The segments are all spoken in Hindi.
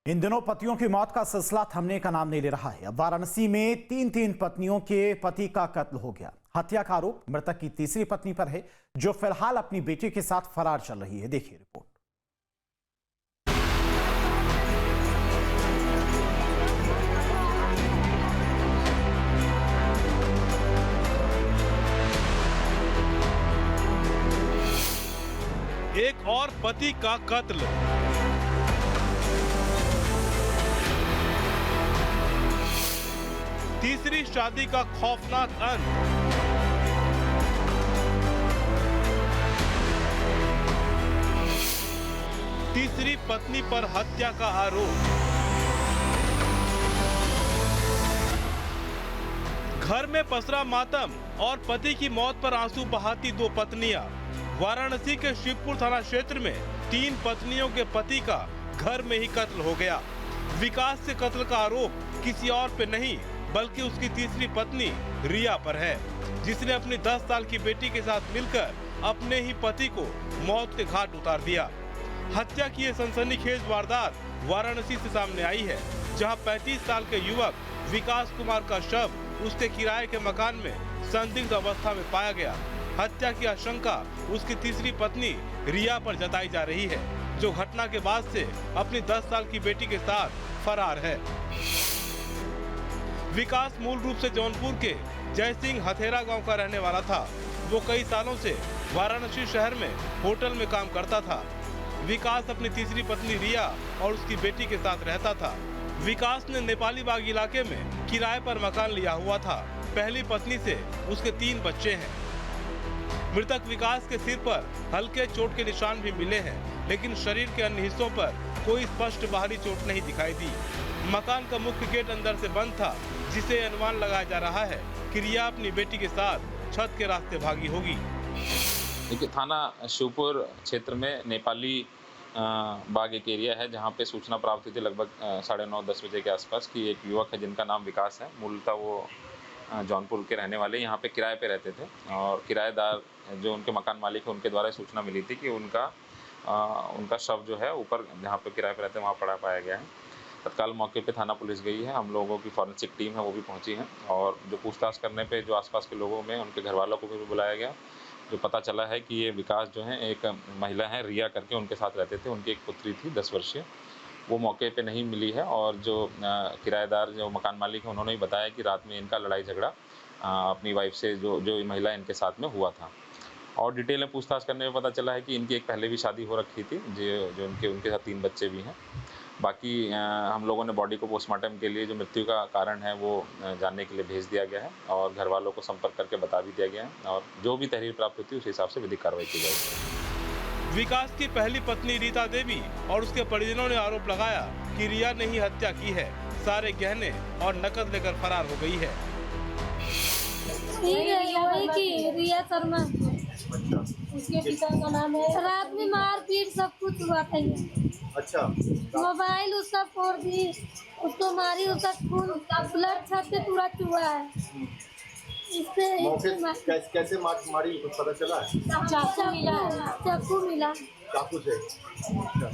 इन दिनों पतियों की मौत का सिलसिला थमने का नाम नहीं ले रहा है। अब वाराणसी में तीन पत्नियों के पति का कत्ल हो गया। हत्या का आरोप मृतक की तीसरी पत्नी पर है, जो फिलहाल अपनी बेटी के साथ फरार चल रही है। देखिए रिपोर्ट। एक और पति का कत्ल। तीसरी शादी का खौफनाक अंत। तीसरी पत्नी पर हत्या का आरोप। घर में पसरा मातम और पति की मौत पर आंसू बहाती दो पत्नियां। वाराणसी के शिवपुर थाना क्षेत्र में 3 पत्नियों के पति का घर में ही कत्ल हो गया। विकास के कत्ल का आरोप किसी और पे नहीं बल्कि उसकी तीसरी पत्नी रिया पर है, जिसने अपनी 10 साल की बेटी के साथ मिलकर अपने ही पति को मौत के घाट उतार दिया। हत्या की ये सनसनीखेज वारदात वाराणसी से सामने आई है, जहां 35 साल के युवक विकास कुमार का शव उसके किराए के मकान में संदिग्ध अवस्था में पाया गया। हत्या की आशंका उसकी तीसरी पत्नी रिया पर जताई जा रही है, जो घटना के बाद से अपनी 10 साल की बेटी के साथ फरार है। विकास मूल रूप से जौनपुर के जयसिंह हथेरा गांव का रहने वाला था। वो कई सालों से वाराणसी शहर में होटल में काम करता था। विकास अपनी तीसरी पत्नी रिया और उसकी बेटी के साथ रहता था। विकास ने नेपाली बाग इलाके में किराए पर मकान लिया हुआ था। पहली पत्नी से उसके 3 बच्चे हैं। मृतक विकास के सिर पर हल्के चोट के निशान भी मिले हैं, लेकिन शरीर के अन्य हिस्सों पर कोई स्पष्ट बाहरी चोट नहीं दिखाई दी। मकान का मुख्य गेट अंदर से बंद था, जिसे अनुमान लगाया जा रहा है कि रिया अपनी बेटी के साथ छत के रास्ते भागी होगी। देखिए, थाना शिवपुर क्षेत्र में नेपाली बाग एक एरिया है, जहां पे सूचना प्राप्त हुई थी लगभग 9:30-10 बजे के आसपास कि एक युवक है जिनका नाम विकास है। मूलतः वो जौनपुर के रहने वाले यहाँ पे किराए पे रहते थे, और किराएदार जो उनके मकान मालिक है उनके द्वारा सूचना मिली थी कि उनका शव जो है ऊपर जहाँ पे किराए पे रहते हैं वहाँ पड़ा पाया गया है। तत्काल मौके पे थाना पुलिस गई है। हम लोगों की फॉरेंसिक टीम है वो भी पहुंची है, और जो पूछताछ करने पे जो आसपास के लोगों में उनके घर वालों को भी बुलाया गया। जो पता चला है कि ये विकास जो है एक महिला है रिया करके, उनके साथ रहते थे। उनकी एक पुत्री थी 10 वर्षीय, वो मौके पे नहीं मिली है। और जो किराएदार जो मकान मालिक है उन्होंने ही बताया कि रात में इनका लड़ाई झगड़ा अपनी वाइफ से जो महिला इनके साथ में हुआ था। और डिटेल में पूछताछ करने में पता चला है कि इनकी एक पहले भी शादी हो रखी थी, जो उनके साथ 3 बच्चे भी हैं। बाकी हम लोगों ने बॉडी को पोस्टमार्टम के लिए जो मृत्यु का कारण है वो जानने के लिए भेज दिया गया है, और घर वालों को संपर्क करके बता भी दिया गया है, और जो भी तहरीर प्राप्त होती है उस हिसाब से विधिक कार्रवाई की जाएगी। विकास की पहली पत्नी रीता देवी और उसके परिजनों ने आरोप लगाया कि रिया ने ही हत्या की है। सारे गहने और नकद लेकर फरार हो गई है। रिया शर्मा, उसके पिता का नाम है। रात में मारपीट सब कुछ हुआ था। अच्छा। मोबाइल उसका फोड़ दी, उसको मारी, उसका खून ब्लड छत से पूरा चुहा है। इससे कैसे मारी कुछ पता चला है? चाकू मिला। चाकू से? अच्छा,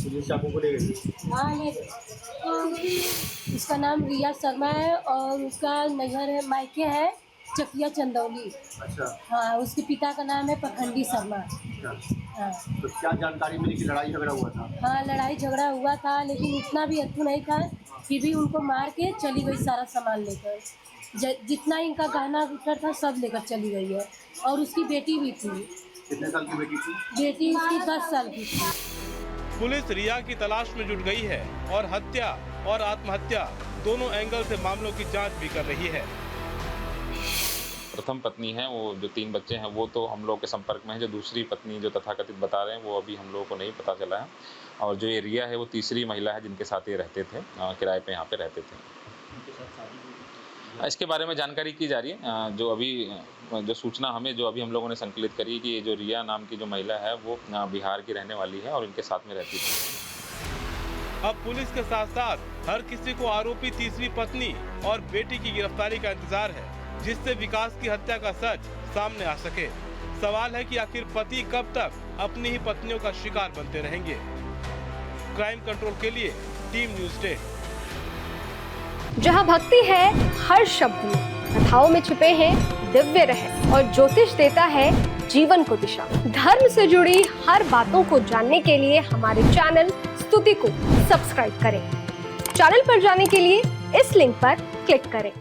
पुलिस चाकू को ले गई? हाँ, ले गई। उसका नाम रिया शर्मा है और उसका नैहर है, मायके है चकिया चंदौली। अच्छा। हाँ, उसके पिता का नाम है पखंडी शर्मा। अच्छा। हाँ। तो क्या जानकारी मिली कि लड़ाई झगड़ा हुआ था? हाँ, लड़ाई झगड़ा हुआ था, लेकिन इतना भी अथू नहीं था। फिर भी उनको मार के चली गई, सारा सामान लेकर। जितना इनका गहना गुटर था सब लेकर चली गई है। और उसकी बेटी भी थी। कितने साल की बेटी थी? बेटी उसकी 10 साल की थी। पुलिस रिया की तलाश में जुट गई है और हत्या और आत्महत्या दोनों एंगल से मामलों की जांच भी कर रही है। प्रथम पत्नी है, वो जो 3 बच्चे हैं वो तो हम लोग के संपर्क में है। जो दूसरी पत्नी जो तथाकथित बता रहे हैं वो अभी हम लोगों को नहीं पता चला है। और जो ये रिया है वो तीसरी महिला है जिनके साथ ये रहते थे, किराए पे यहाँ पे रहते थे। इसके बारे में जानकारी की जा रही है। जो सूचना जो अभी हम लोगों ने संकलित करी कि ये जो रिया नाम की जो महिला है वो बिहार की रहने वाली है और इनके साथ में रहती थी। अब पुलिस के साथ साथ हर किसी को आरोपी तीसरी पत्नी और बेटी की गिरफ्तारी का इंतजार है, जिससे विकास की हत्या का सच सामने आ सके। सवाल है कि आखिर पति कब तक अपनी ही पत्नियों का शिकार बनते रहेंगे। क्राइम कंट्रोल के लिए टीम न्यूज़ डे। जहां भक्ति है हर शब्द में, कथाओं में छुपे हैं दिव्य रहस्य और ज्योतिष देता है जीवन को दिशा। धर्म से जुड़ी हर बातों को जानने के लिए हमारे चैनल स्तुति को सब्सक्राइब करें। चैनल पर जाने के लिए इस लिंक पर क्लिक करें।